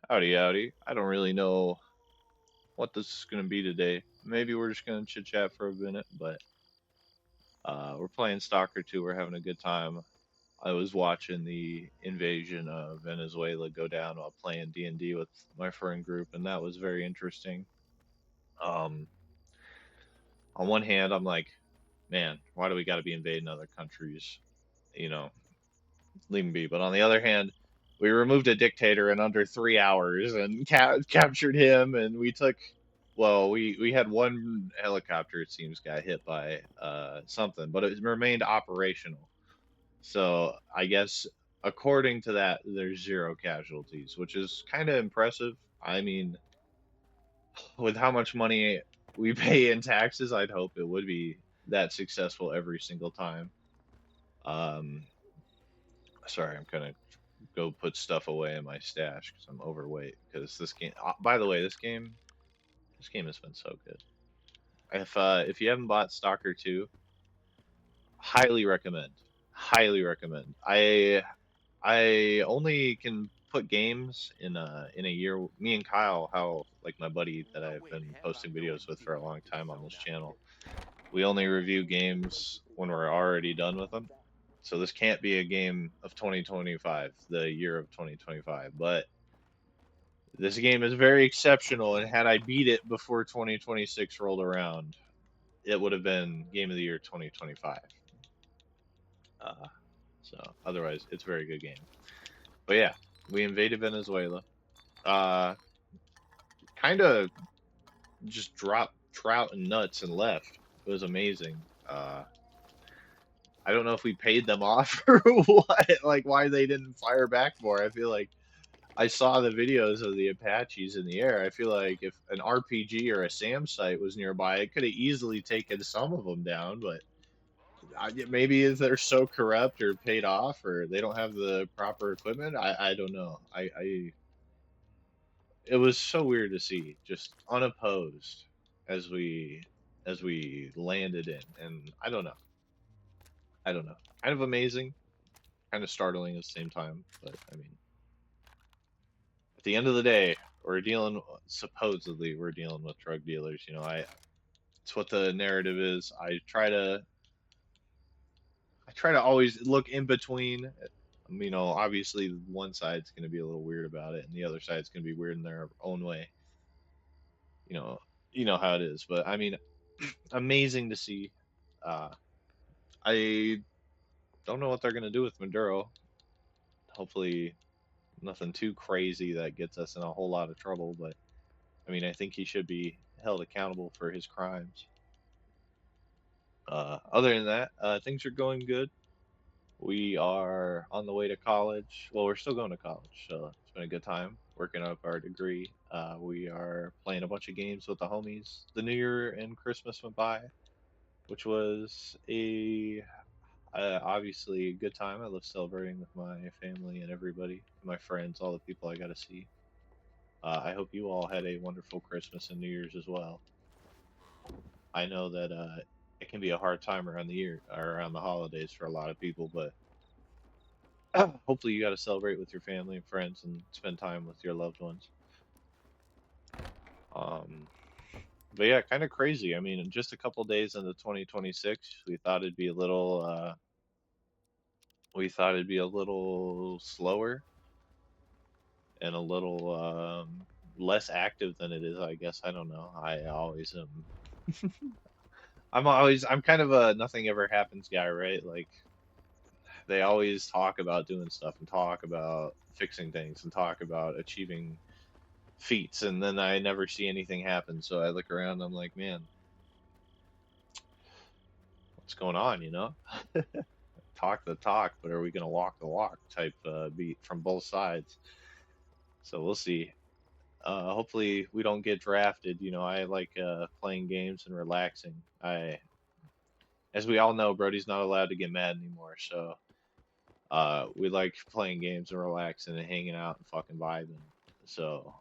Howdy, howdy. I don't really know what this is going to be today. Maybe we're just going to chit chat for a minute, but we're playing Stalker 2. We're having a good time. I was watching the invasion of Venezuela go down while playing D&D with my friend group, and that was very interesting. Um, on one hand, I'm like, man, why do we got to be invading other countries? You know, leave me be. But on the other hand, we removed a dictator in under 3 hours and captured him, and we took. Well, we had one helicopter, it seems, got hit by something, but it remained operational. So I guess according to that, there's zero casualties, which is kind of impressive. I mean, with how much money we pay in taxes, I'd hope it would be that successful every single time. Um, Sorry, I'm gonna go put stuff away in my stash because I'm overweight. Because this game, by the way, this game has been so good. If you haven't bought Stalker 2, highly recommend. Highly recommend. I only can put games in a year. Me and Kyle, how like my buddy that I've been posting videos with for a long time on this channel, we only review games when we're already done with them. So this can't be a game of 2025, the year of 2025. But this game is very exceptional, and had I beat it before 2026 rolled around, it would have been Game of the Year 2025. Uh, so otherwise, it's a very good game. But yeah, we invaded Venezuela. Uh, kind of just dropped trout and nuts and left. It was amazing. I don't know if we paid them off or what, like why they didn't fire back more. I feel like I saw the videos of the Apaches in the air. I feel like if an RPG or a SAM site was nearby, it could have easily taken some of them down. But maybe they're so corrupt or paid off, or they don't have the proper equipment. I don't know. It was so weird to see, just unopposed as we landed in, and I don't know. I don't know. Kind of amazing, kind of startling at the same time. But I mean, at the end of the day, we're dealing supposedly we're dealing with drug dealers. It's what the narrative is. I try to always look in between. Obviously one side's going to be a little weird about it, and the other side's going to be weird in their own way. You know, you know how it is. But I mean, amazing to see. Uh, I don't know what they're going to do with Maduro. Hopefully, nothing too crazy that gets us in a whole lot of trouble. But I mean, I think he should be held accountable for his crimes. Other than that, things are going good. We are on the way to college. Well, we're still going to college, so it's been a good time working up our degree. We are playing a bunch of games with the homies. The New Year and Christmas went by, which was a obviously a good time. I love celebrating with my family and everybody, my friends, all the people I got to see. I hope you all had a wonderful Christmas and New Year's as well. I know that it can be a hard time around the year or around the holidays for a lot of people, but hopefully you got to celebrate with your family and friends and spend time with your loved ones. Um, but yeah, kind of crazy. I mean, in just a couple days into 2026, we thought it'd be a little slower and a little less active than it is. I guess I don't know. I always am. I'm kind of a nothing ever happens guy, right? Like they always talk about doing stuff and talk about fixing things and talk about achieving feats, and then I never see anything happen. So I look around, I'm like, man, what's going on? Talk the talk, but are we gonna walk the walk? Type beat from both sides. So we'll see. Hopefully we don't get drafted. I like playing games and relaxing. As we all know, Brody's not allowed to get mad anymore. So we like playing games and relaxing and hanging out and fucking vibing. So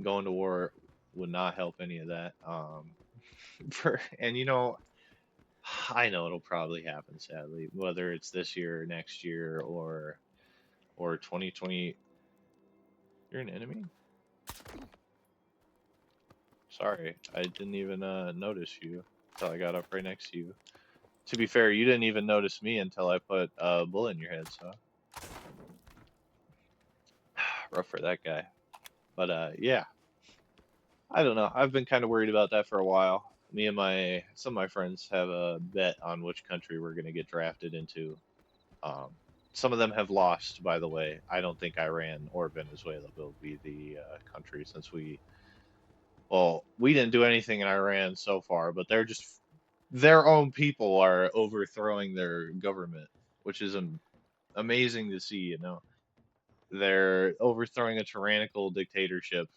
going to war would not help any of that. And I know it'll probably happen, sadly, whether it's this year or next year or 2020. You're an enemy? Sorry, I didn't even notice you until I got up right next to you. To be fair, you didn't even notice me until I put a bullet in your head, so rough for that guy. But yeah, I don't know. I've been kind of worried about that for a while. Me and my some of my friends have a bet on which country we're gonna get drafted into. Um, some of them have lost, by the way. I don't think Iran or Venezuela will be the country since well, we didn't do anything in Iran so far, but they're just their own people are overthrowing their government, which is amazing to see, you know. They're overthrowing a tyrannical dictatorship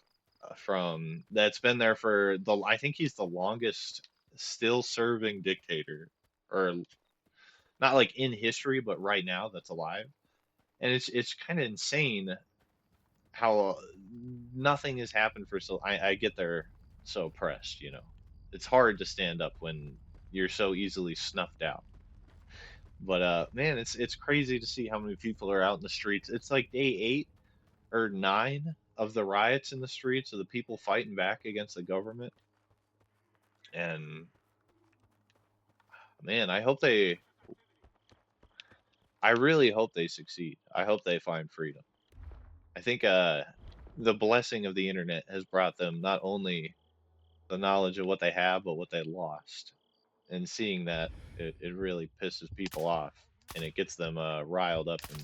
from that's been there for I think he's the longest still serving dictator or not like in history, but right now that's alive. And it's kind of insane how nothing has happened for so I get they're so oppressed, you know. It's hard to stand up when you're so easily snuffed out. But man, it's crazy to see how many people are out in the streets. It's like day 8 or 9 of the riots in the streets of the people fighting back against the government. And man, I really hope they succeed. I hope they find freedom. I think the blessing of the internet has brought them not only the knowledge of what they have, but what they lost. And seeing that, it really pisses people off and it gets them riled up and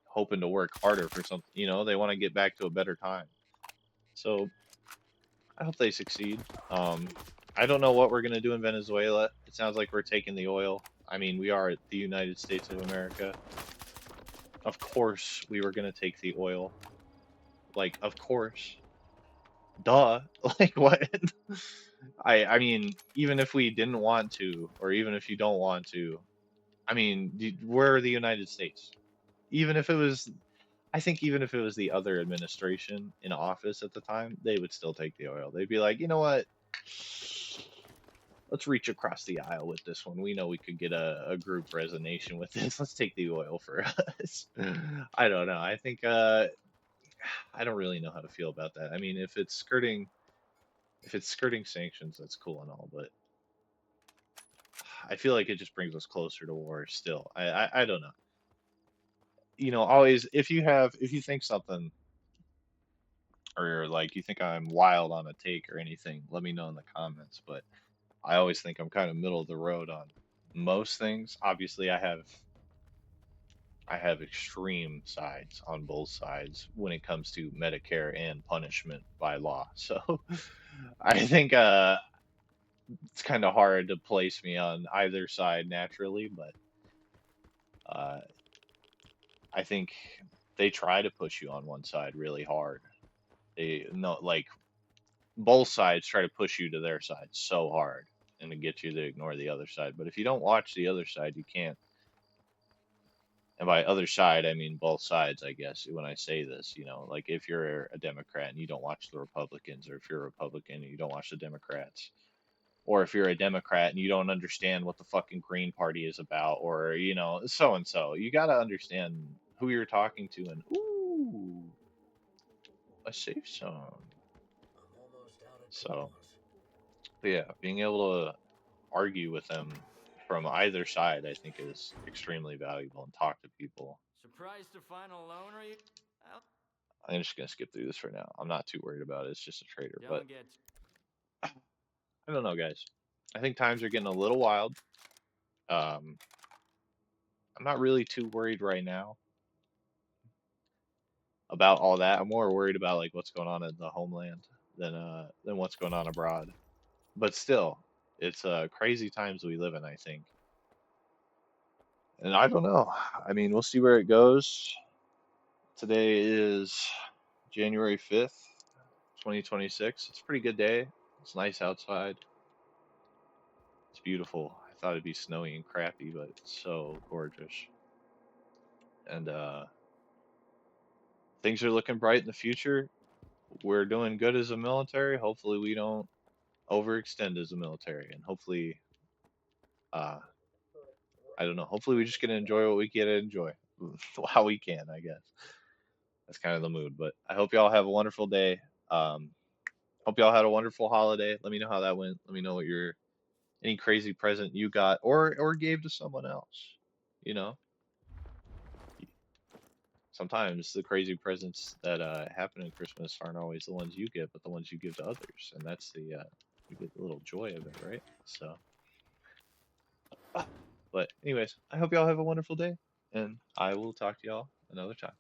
hoping to work harder for something. You know, they want to get back to a better time. So I hope they succeed. I don't know what we're going to do in Venezuela. It sounds like we're taking the oil. I mean, we are the United States of America. Of course, we were going to take the oil. Like, of course. Duh. Like, what? I mean, even if we didn't want to, or even if you don't want to, I mean, we're the United States. Even if it was, I think even if it was the other administration in office at the time, they would still take the oil. They'd be like, you know what? Let's reach across the aisle with this one. We know we could get a group resignation with this. Let's take the oil for us. I don't know. I think I don't really know how to feel about that. I mean, if it's skirting sanctions, that's cool and all, but I feel like it just brings us closer to war still. I don't know. You know, always if you think something or like you think I'm wild on a take or anything, let me know in the comments. But I always think I'm kind of middle of the road on most things. Obviously, I have extreme sides on both sides when it comes to Medicare and punishment by law. So I think it's kind of hard to place me on either side naturally, but uh, I think they try to push you on one side really hard. They no like both sides try to push you to their side so hard and to get you to ignore the other side. But if you don't watch the other side, you can't. And by other side, I mean both sides, I guess, when I say this, you know, like if you're a Democrat and you don't watch the Republicans, or if you're a Republican and you don't watch the Democrats, or if you're a Democrat and you don't understand what the fucking Green Party is about, or, you know, so and so, you got to understand who you're talking to. And, ooh, a safe zone. So, yeah, being able to argue with them from either side, I think, is extremely valuable and talk to people. Surprised to find a loner? You I'm just gonna skip through this for now. I'm not too worried about it. It's just a trader, but don't get. I don't know, guys. I think times are getting a little wild. Um, I'm not really too worried right now about all that. I'm more worried about like what's going on in the homeland than what's going on abroad. But still, it's crazy times we live in, I think. And I don't know. I mean, we'll see where it goes. Today is January 5th, 2026. It's a pretty good day. It's nice outside. It's beautiful. I thought it'd be snowy and crappy, but it's so gorgeous. And things are looking bright in the future. We're doing good as a military. Hopefully, we don't overextend as a military, and hopefully, uh, I don't know. Hopefully, we just get to enjoy what we get to enjoy, how we can. I guess that's kind of the mood. But I hope y'all have a wonderful day. Um, Hope y'all had a wonderful holiday. Let me know how that went. Let me know what your any crazy present you got or gave to someone else. You know, sometimes the crazy presents that happen at Christmas aren't always the ones you get, but the ones you give to others, and that's the you get the little joy of it, right? So, but anyways, I hope y'all have a wonderful day, and I will talk to y'all another time.